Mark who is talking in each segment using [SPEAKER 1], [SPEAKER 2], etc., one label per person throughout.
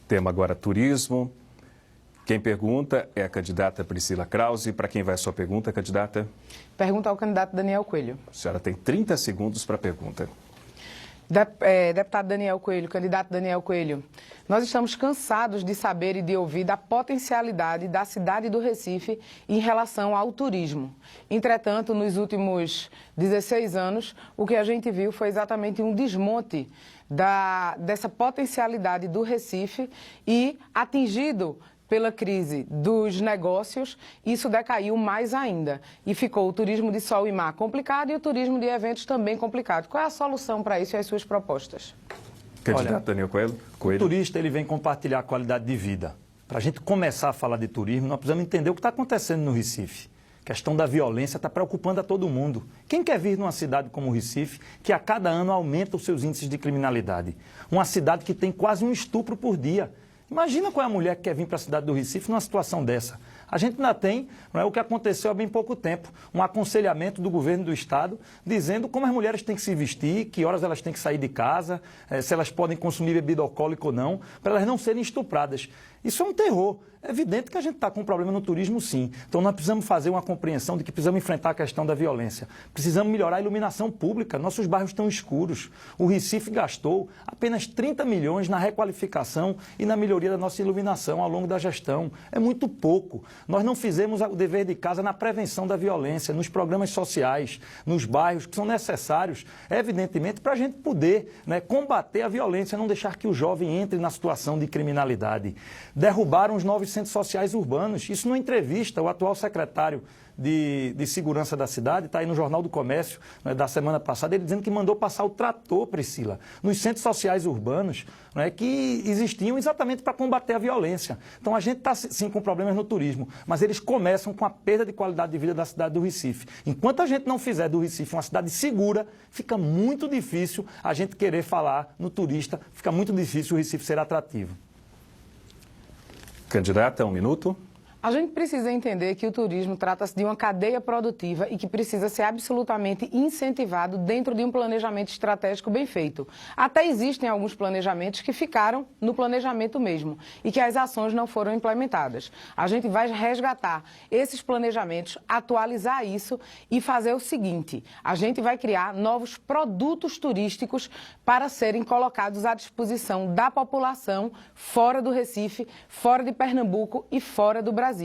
[SPEAKER 1] Tema agora turismo. Quem pergunta é a candidata Priscila Krause. Para quem vai a sua pergunta, candidata?
[SPEAKER 2] Pergunta ao candidato Daniel Coelho.
[SPEAKER 1] A senhora tem 30 segundos para a pergunta.
[SPEAKER 2] Deputado Daniel Coelho, candidato Daniel Coelho, nós estamos cansados de saber e de ouvir da potencialidade da cidade do Recife em relação ao turismo. Entretanto, nos últimos 16 anos, o que a gente viu foi exatamente um desmonte dessa potencialidade do Recife e atingido pela crise dos negócios, isso decaiu mais ainda. E ficou o turismo de sol e mar complicado e o turismo de eventos também complicado. Qual é a solução para isso e as suas propostas?
[SPEAKER 1] Candidato Daniel Coelho.
[SPEAKER 3] O turista ele vem compartilhar a qualidade de vida. Para a gente começar a falar de turismo, nós precisamos entender o que está acontecendo no Recife. A questão da violência está preocupando a todo mundo. Quem quer vir numa cidade como o Recife, que a cada ano aumenta os seus índices de criminalidade? Uma cidade que tem quase um estupro por dia. Imagina qual é a mulher que quer vir para a cidade do Recife numa situação dessa. A gente ainda tem, não é, o que aconteceu há bem pouco tempo, um aconselhamento do governo do Estado dizendo como as mulheres têm que se vestir, que horas elas têm que sair de casa, se elas podem consumir bebida alcoólica ou não, para elas não serem estupradas. Isso é um terror. É evidente que a gente está com um problema no turismo, sim. Então, nós precisamos fazer uma compreensão de que precisamos enfrentar a questão da violência. Precisamos melhorar a iluminação pública. Nossos bairros estão escuros. O Recife gastou apenas 30 milhões na requalificação e na melhoria da nossa iluminação ao longo da gestão. É muito pouco. Nós não fizemos o dever de casa na prevenção da violência, nos programas sociais, nos bairros que são necessários, evidentemente, para a gente poder, né, combater a violência, não deixar que o jovem entre na situação de criminalidade. Derrubaram os novos centros sociais urbanos. Isso numa entrevista, o atual secretário de Segurança da cidade, está aí no Jornal do Comércio, né, da semana passada, ele dizendo que mandou passar o trator, Priscila, nos centros sociais urbanos, né, que existiam exatamente para combater a violência. Então a gente está sim com problemas no turismo, mas eles começam com a perda de qualidade de vida da cidade do Recife. Enquanto a gente não fizer do Recife uma cidade segura, fica muito difícil a gente querer falar no turista, fica muito difícil o Recife ser atrativo.
[SPEAKER 1] Candidata, 1 minuto.
[SPEAKER 2] A gente precisa entender que o turismo trata-se de uma cadeia produtiva e que precisa ser absolutamente incentivado dentro de um planejamento estratégico bem feito. Até existem alguns planejamentos que ficaram no planejamento mesmo e que as ações não foram implementadas. A gente vai resgatar esses planejamentos, atualizar isso e fazer o seguinte: a gente vai criar novos produtos turísticos para serem colocados à disposição da população fora do Recife, fora de Pernambuco e fora do Brasil.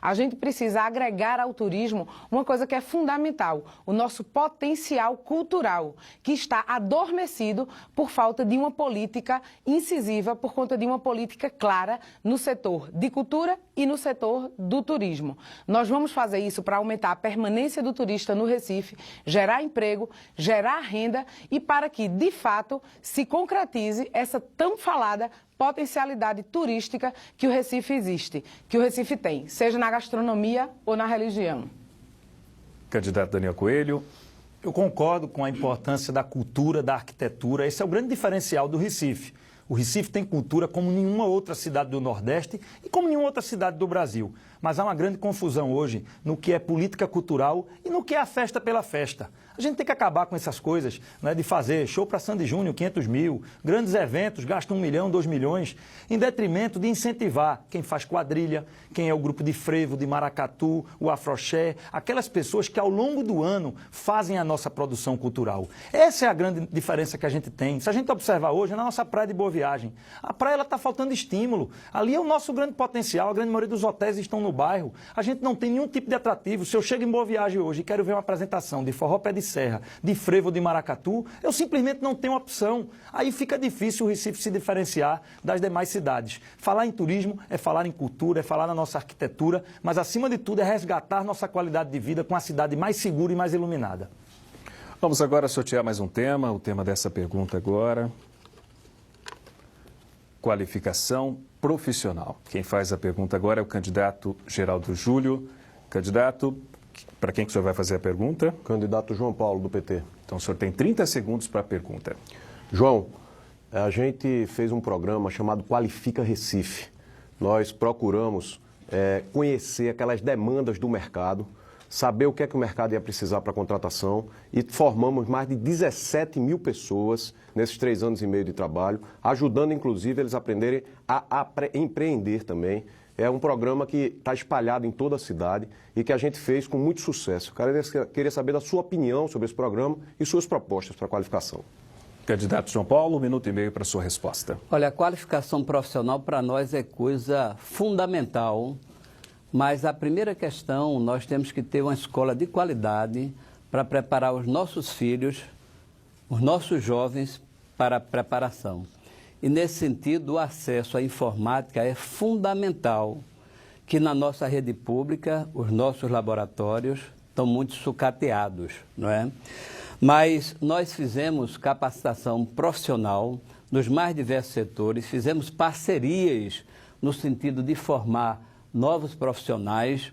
[SPEAKER 2] A gente precisa agregar ao turismo uma coisa que é fundamental, o nosso potencial cultural, que está adormecido por falta de uma política incisiva, por conta de uma política clara no setor de cultura e no setor do turismo. Nós vamos fazer isso para aumentar a permanência do turista no Recife, gerar emprego, gerar renda e para que, de fato, se concretize essa tão falada potencialidade turística que o Recife existe, que o Recife tem, seja na gastronomia ou na religião.
[SPEAKER 1] Candidato Daniel Coelho.
[SPEAKER 3] Eu concordo com a importância da cultura, da arquitetura. Esse é o grande diferencial do Recife. O Recife tem cultura como nenhuma outra cidade do Nordeste e como nenhuma outra cidade do Brasil. Mas há uma grande confusão hoje no que é política cultural e no que é a festa pela festa. A gente tem que acabar com essas coisas, né, de fazer show para Sandy Júnior, 500 mil, grandes eventos, gastam 1 milhão, 2 milhões, em detrimento de incentivar quem faz quadrilha, quem é o grupo de frevo, de maracatu, o afroxé, aquelas pessoas que ao longo do ano fazem a nossa produção cultural. Essa é a grande diferença que a gente tem. Se a gente observar hoje, na nossa praia de Boa Viagem, a praia está faltando estímulo. Ali é o nosso grande potencial, a grande maioria dos hotéis estão no bairro. A gente não tem nenhum tipo de atrativo. Se eu chego em Boa Viagem hoje e quero ver uma apresentação de forró pé de serra, de frevo de maracatu, eu simplesmente não tenho opção. Aí fica difícil o Recife se diferenciar das demais cidades. Falar em turismo é falar em cultura, é falar na nossa arquitetura, mas acima de tudo é resgatar nossa qualidade de vida com a cidade mais segura e mais iluminada.
[SPEAKER 1] Vamos agora sortear mais um tema, o tema dessa pergunta agora. Qualificação profissional. Quem faz a pergunta agora é o candidato Geraldo Júlio. Candidato, para quem que o senhor vai fazer a pergunta?
[SPEAKER 4] Candidato João Paulo, do PT.
[SPEAKER 1] Então o senhor tem 30 segundos para a pergunta.
[SPEAKER 4] João, a gente fez um programa chamado Qualifica Recife. Nós procuramos conhecer aquelas demandas do mercado saber o que é que o mercado ia precisar para a contratação e formamos mais de 17 mil pessoas nesses 3 anos e meio de trabalho, ajudando inclusive eles a aprenderem a empreender também. É um programa que está espalhado em toda a cidade e que a gente fez com muito sucesso. Eu queria saber da sua opinião sobre esse programa e suas propostas para a qualificação.
[SPEAKER 1] Candidato João Paulo, 1 minuto e meio para a sua resposta.
[SPEAKER 5] Olha, a qualificação profissional para nós é coisa fundamental, mas a primeira questão, nós temos que ter uma escola de qualidade para preparar os nossos filhos, os nossos jovens para a preparação. E nesse sentido, o acesso à informática é fundamental, que na nossa rede pública, os nossos laboratórios estão muito sucateados, não é? Mas nós fizemos capacitação profissional nos mais diversos setores, fizemos parcerias no sentido de formar novos profissionais,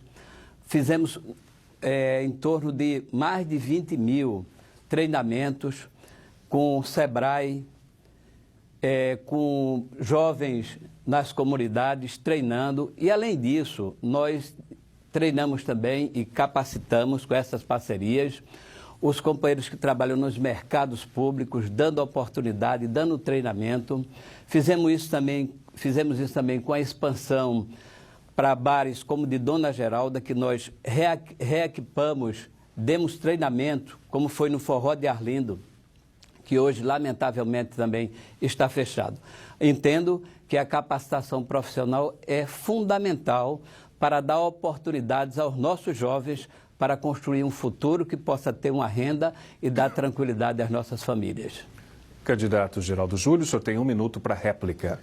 [SPEAKER 5] fizemos em torno de mais de 20 mil treinamentos com o SEBRAE, com jovens nas comunidades treinando e, além disso, nós treinamos também e capacitamos com essas parcerias os companheiros que trabalham nos mercados públicos, dando oportunidade, dando treinamento. Fizemos isso também com a expansão para bares como de Dona Geralda, que nós reequipamos, demos treinamento, como foi no Forró de Arlindo, que hoje, lamentavelmente, também está fechado. Entendo que a capacitação profissional é fundamental para dar oportunidades aos nossos jovens para construir um futuro que possa ter uma renda e dar tranquilidade às nossas famílias.
[SPEAKER 1] Candidato Geraldo Júlio, o senhor tem 1 minuto para réplica.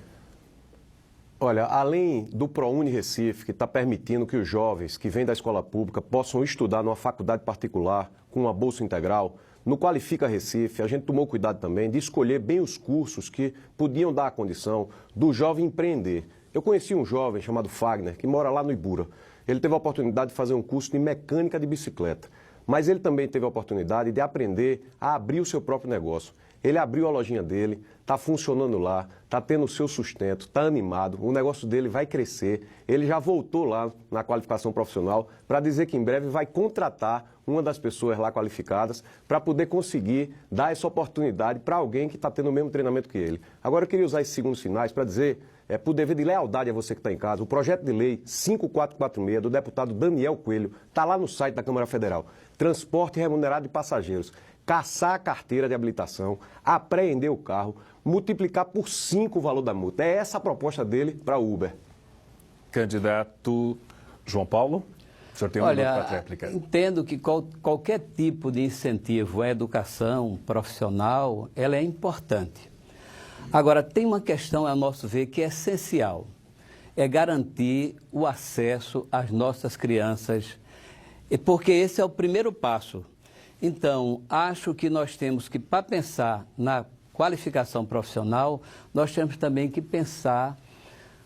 [SPEAKER 4] Olha, além do ProUni Recife, que está permitindo que os jovens que vêm da escola pública possam estudar numa faculdade particular com uma bolsa integral, no Qualifica Recife, a gente tomou cuidado também de escolher bem os cursos que podiam dar a condição do jovem empreender. Eu conheci um jovem chamado Fagner, que mora lá no Ibura. Ele teve a oportunidade de fazer um curso de mecânica de bicicleta, mas ele também teve a oportunidade de aprender a abrir o seu próprio negócio. Ele abriu a lojinha dele, está funcionando lá, está tendo o seu sustento, está animado, o negócio dele vai crescer. Ele já voltou lá na qualificação profissional para dizer que em breve vai contratar uma das pessoas lá qualificadas para poder conseguir dar essa oportunidade para alguém que está tendo o mesmo treinamento que ele. Agora eu queria usar esses segundos finais para dizer, por dever de lealdade a você que está em casa, o projeto de lei 5446 do deputado Daniel Coelho está lá no site da Câmara Federal. Transporte remunerado de passageiros. Caçar a carteira de habilitação, apreender o carro, multiplicar por 5 o valor da multa. É essa a proposta dele para o Uber.
[SPEAKER 1] Candidato João Paulo, o senhor tem 1 minuto para a réplica.
[SPEAKER 5] Entendo que qualquer tipo de incentivo à educação profissional, ela é importante. Agora, tem uma questão, a nosso ver, que é essencial. É garantir o acesso às nossas crianças, porque esse é o primeiro passo. Então, acho que nós temos que, para pensar na qualificação profissional, nós temos também que pensar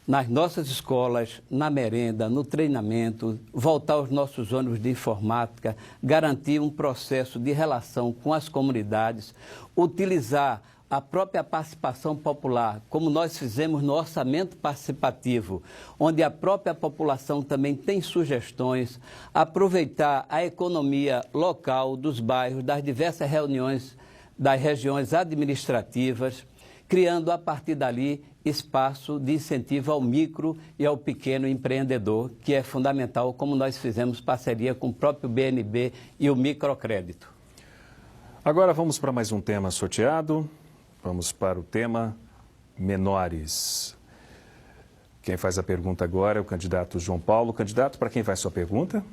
[SPEAKER 5] nas nossas escolas, na merenda, no treinamento, voltar aos nossos ônibus de informática, garantir um processo de relação com as comunidades, utilizar a própria participação popular, como nós fizemos no orçamento participativo, onde a própria população também tem sugestões, aproveitar a economia local dos bairros, das diversas reuniões das regiões administrativas, criando a partir dali espaço de incentivo ao micro e ao pequeno empreendedor, que é fundamental, como nós fizemos parceria com o próprio BNB e o microcrédito.
[SPEAKER 1] Agora vamos para mais um tema sorteado. Vamos para o tema menores. Quem faz a pergunta agora é o candidato João Paulo. Candidato, para quem faz sua pergunta?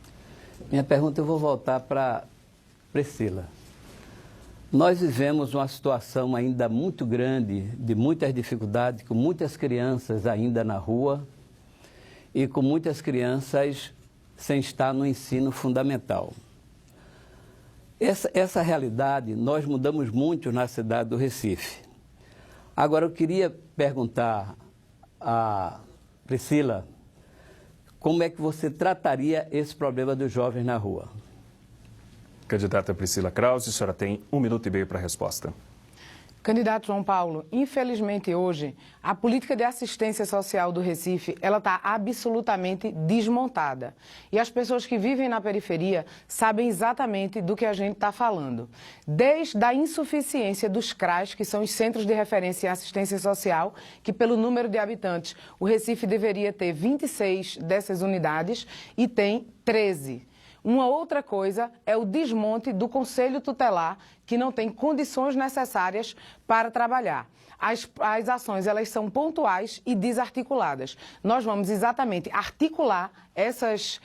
[SPEAKER 5] Minha pergunta eu vou voltar para Priscila. Nós vivemos uma situação ainda muito grande, de muitas dificuldades, com muitas crianças ainda na rua e com muitas crianças sem estar no ensino fundamental. Essa realidade nós mudamos muito na cidade do Recife. Agora eu queria perguntar a Priscila, como é que você trataria esse problema dos jovens na rua?
[SPEAKER 1] Candidata Priscila Krause, a senhora tem 1 minuto e meio para a resposta.
[SPEAKER 2] Candidato João Paulo, infelizmente hoje, a política de assistência social do Recife, ela está absolutamente desmontada. E as pessoas que vivem na periferia sabem exatamente do que a gente está falando. Desde a insuficiência dos CRAs, que são os Centros de Referência em Assistência Social, que pelo número de habitantes, o Recife deveria ter 26 dessas unidades e tem 13. Uma outra coisa é o desmonte do Conselho Tutelar, que não tem condições necessárias para trabalhar. As ações, elas são pontuais e desarticuladas. Nós vamos exatamente articular essas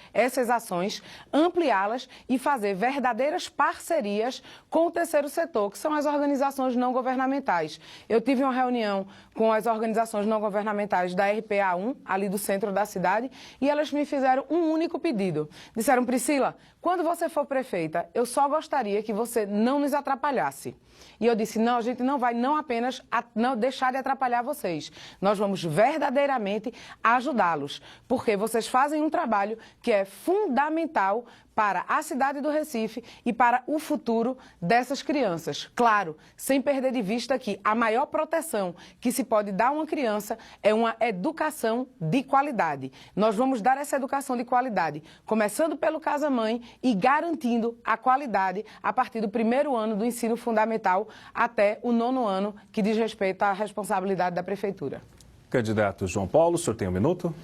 [SPEAKER 2] ações, ampliá-las e fazer verdadeiras parcerias com o terceiro setor, que são as organizações não governamentais. Eu tive uma reunião com as organizações não governamentais da RPA1, ali do centro da cidade, e elas me fizeram um único pedido. Disseram, Priscila, quando você for prefeita, eu só gostaria que você não nos atrapalhasse. E eu disse, não, a gente não vai não apenas não deixar de atrapalhar vocês. Nós vamos verdadeiramente ajudá-los, porque vocês fazem um trabalho que é fundamental para a cidade do Recife e para o futuro dessas crianças. Claro, sem perder de vista que a maior proteção que se pode dar a uma criança é uma educação de qualidade. Nós vamos dar essa educação de qualidade, começando pelo Casa-Mãe e garantindo a qualidade a partir do 1º ano do ensino fundamental até o 9º ano, que diz respeito à responsabilidade da Prefeitura.
[SPEAKER 1] Candidato João Paulo, o senhor tem um minuto?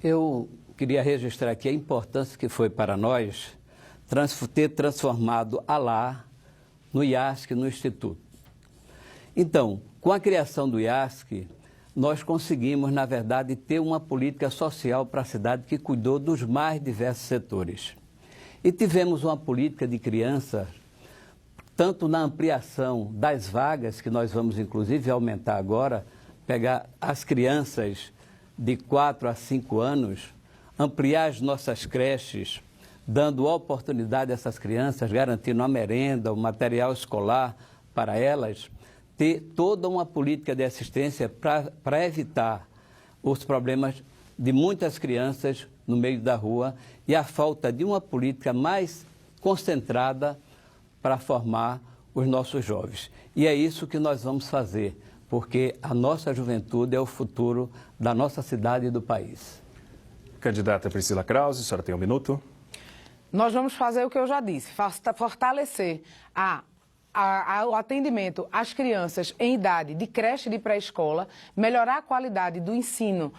[SPEAKER 5] Eu queria registrar aqui a importância que foi para nós ter transformado a LAR no IASC, no Instituto. Então, com a criação do IASC, nós conseguimos, na verdade, ter uma política social para a cidade que cuidou dos mais diversos setores. E tivemos uma política de crianças, tanto na ampliação das vagas, que nós vamos, inclusive, aumentar agora, pegar as crianças de 4 a 5 anos, ampliar as nossas creches, dando oportunidade a essas crianças, garantindo a merenda, o material escolar para elas, ter toda uma política de assistência para evitar os problemas de muitas crianças no meio da rua e a falta de uma política mais concentrada para formar os nossos jovens. E é isso que nós vamos fazer, porque a nossa juventude é o futuro da nossa cidade e do país.
[SPEAKER 1] Candidata Priscila Krause, a senhora tem um minuto?
[SPEAKER 2] Nós vamos fazer o que eu já disse, fortalecer o atendimento às crianças em idade de creche e de pré-escola, melhorar a qualidade do ensino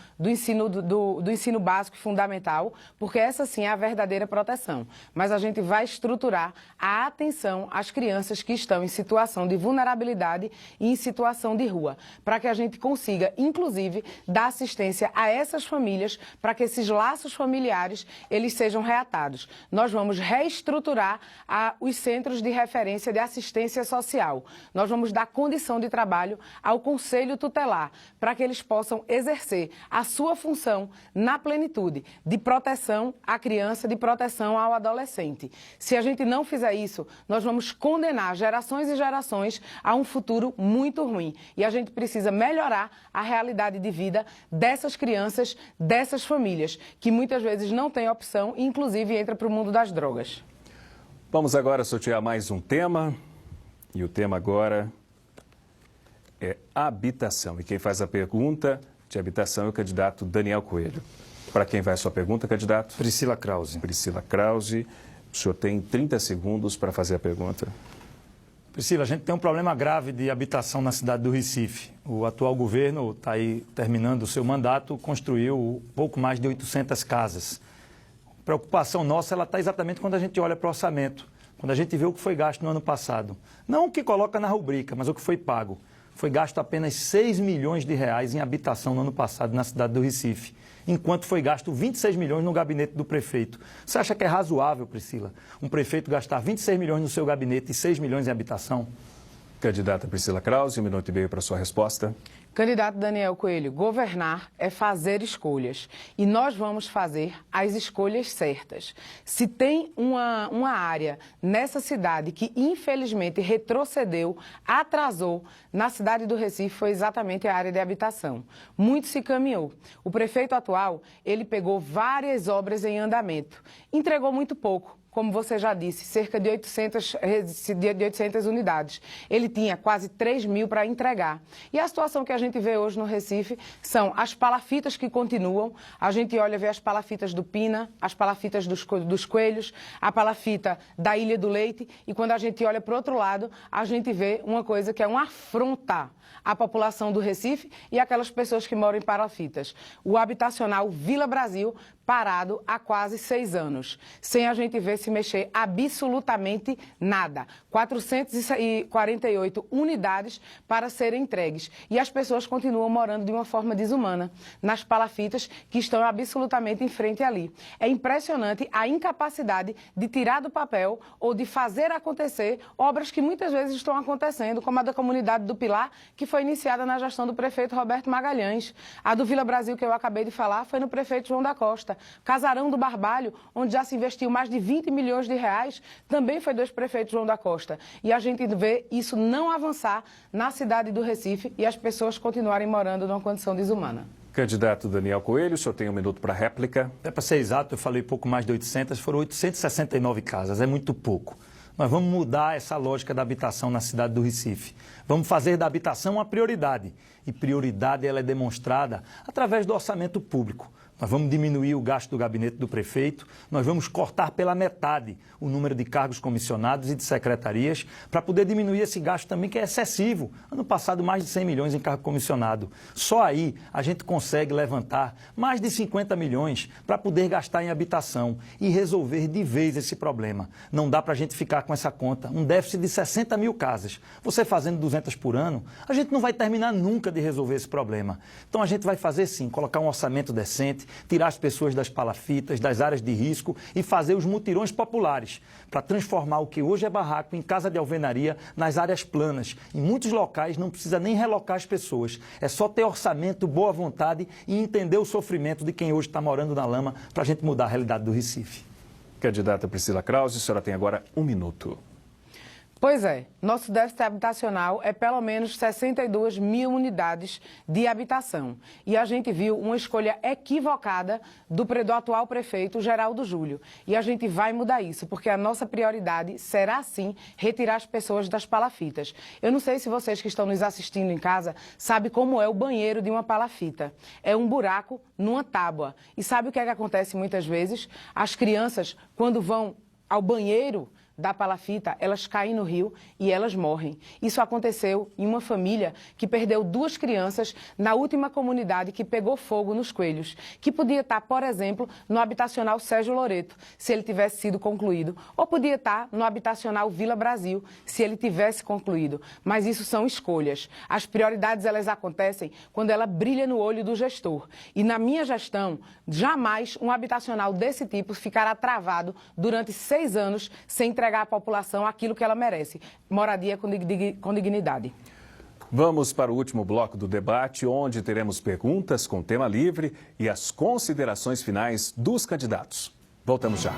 [SPEAKER 2] básico e fundamental, porque essa sim é a verdadeira proteção. Mas a gente vai estruturar a atenção às crianças que estão em situação de vulnerabilidade e em situação de rua, para que a gente consiga, inclusive, dar assistência a essas famílias, para que esses laços familiares eles sejam reatados. Nós vamos reestruturar os centros de referência de assistência social. Nós vamos dar condição de trabalho ao Conselho Tutelar para que eles possam exercer a sua função na plenitude de proteção à criança, de proteção ao adolescente. Se a gente não fizer isso, nós vamos condenar gerações e gerações a um futuro muito ruim. E a gente precisa melhorar a realidade de vida dessas crianças, dessas famílias, que muitas vezes não têm opção e inclusive entra para o mundo das drogas.
[SPEAKER 1] Vamos agora sortear mais um tema. E o tema agora é habitação. E quem faz a pergunta de habitação é o candidato Daniel Coelho. Para quem vai a sua pergunta, candidato?
[SPEAKER 3] Priscila Krause.
[SPEAKER 1] Priscila Krause. O senhor tem 30 segundos para fazer a pergunta.
[SPEAKER 3] Priscila, a gente tem um problema grave de habitação na cidade do Recife. O atual governo está aí terminando o seu mandato, construiu pouco mais de 800 casas. A preocupação nossa está exatamente quando a gente olha para o orçamento. Quando a gente vê o que foi gasto no ano passado. Não o que coloca na rubrica, mas o que foi pago. Foi gasto apenas 6 milhões de reais em habitação no ano passado na cidade do Recife, enquanto foi gasto 26 milhões no gabinete do prefeito. Você acha que é razoável, Priscila, um prefeito gastar 26 milhões no seu gabinete e 6 milhões em habitação?
[SPEAKER 1] Candidata Priscila Krause, 1 minuto e meio para a sua resposta.
[SPEAKER 2] Candidato Daniel Coelho, governar é fazer escolhas e nós vamos fazer as escolhas certas. Se tem uma área nessa cidade que infelizmente retrocedeu, atrasou, na cidade do Recife foi exatamente a área de habitação. Muito se caminhou. O prefeito atual, ele pegou várias obras em andamento, entregou muito pouco. como você já disse, cerca de 800 unidades. Ele tinha quase 3 mil para entregar. E a situação que a gente vê hoje no Recife são as palafitas que continuam. A gente olha, vê as palafitas do Pina, as palafitas dos Coelhos, a palafita da Ilha do Leite. E quando a gente olha para o outro lado, a gente vê uma coisa que é uma afronta à população do Recife e aquelas pessoas que moram em palafitas. O habitacional Vila Brasil parado há quase 6 anos, sem a gente ver se mexer absolutamente nada. 448 unidades para serem entregues. E as pessoas continuam morando de uma forma desumana nas palafitas que estão absolutamente em frente ali. É impressionante a incapacidade de tirar do papel ou de fazer acontecer obras que muitas vezes estão acontecendo, como a da comunidade do Pilar, que foi iniciada na gestão do prefeito Roberto Magalhães. A do Vila Brasil, que eu acabei de falar, foi no prefeito João da Costa. Casarão do Barbalho, onde já se investiu mais de 20 milhões de reais, também foi do ex-prefeito João da Costa. E a gente vê isso não avançar na cidade do Recife e as pessoas continuarem morando numa condição desumana.
[SPEAKER 1] Candidato Daniel Coelho, o senhor tem um minuto para réplica.
[SPEAKER 3] Para ser exato, eu falei pouco mais de 800, foram 869 casas, é muito pouco. Nós vamos mudar essa lógica da habitação na cidade do Recife. Vamos fazer da habitação uma prioridade. E prioridade ela é demonstrada através do orçamento público. Nós vamos diminuir o gasto do gabinete do prefeito, nós vamos cortar pela metade o número de cargos comissionados e de secretarias para poder diminuir esse gasto também, que é excessivo. Ano passado, mais de 100 milhões em cargo comissionado. Só aí a gente consegue levantar mais de 50 milhões para poder gastar em habitação e resolver de vez esse problema. Não dá para a gente ficar com essa conta, um déficit de 60 mil casas. Você fazendo 200 por ano, a gente não vai terminar nunca de resolver esse problema. Então a gente vai fazer sim, colocar um orçamento decente, tirar as pessoas das palafitas, das áreas de risco e fazer os mutirões populares para transformar o que hoje é barraco em casa de alvenaria nas áreas planas. Em muitos locais não precisa nem relocar as pessoas. É só ter orçamento, boa vontade e entender o sofrimento de quem hoje está morando na lama para a gente mudar a realidade do Recife.
[SPEAKER 1] Candidata Priscila Krause, a senhora tem agora um minuto.
[SPEAKER 2] Pois é, nosso déficit habitacional é pelo menos 62 mil unidades de habitação. E a gente viu uma escolha equivocada do atual prefeito Geraldo Júlio. E a gente vai mudar isso, porque a nossa prioridade será, sim, retirar as pessoas das palafitas. Eu não sei se vocês que estão nos assistindo em casa sabem como é o banheiro de uma palafita. É um buraco numa tábua. E sabe o que é que acontece muitas vezes? As crianças, quando vão ao banheiro da palafita, elas caem no rio e elas morrem. Isso aconteceu em uma família que perdeu 2 crianças na última comunidade que pegou fogo nos Coelhos, que podia estar, por exemplo, no habitacional Sérgio Loreto, se ele tivesse sido concluído, ou podia estar no habitacional Vila Brasil, se ele tivesse concluído. Mas isso são escolhas. As prioridades, elas acontecem quando ela brilha no olho do gestor. E na minha gestão, jamais um habitacional desse tipo ficará travado durante 6 anos sem entregar à população aquilo que ela merece, moradia com dignidade.
[SPEAKER 1] Vamos para o último bloco do debate, onde teremos perguntas com tema livre e as considerações finais dos candidatos. Voltamos já.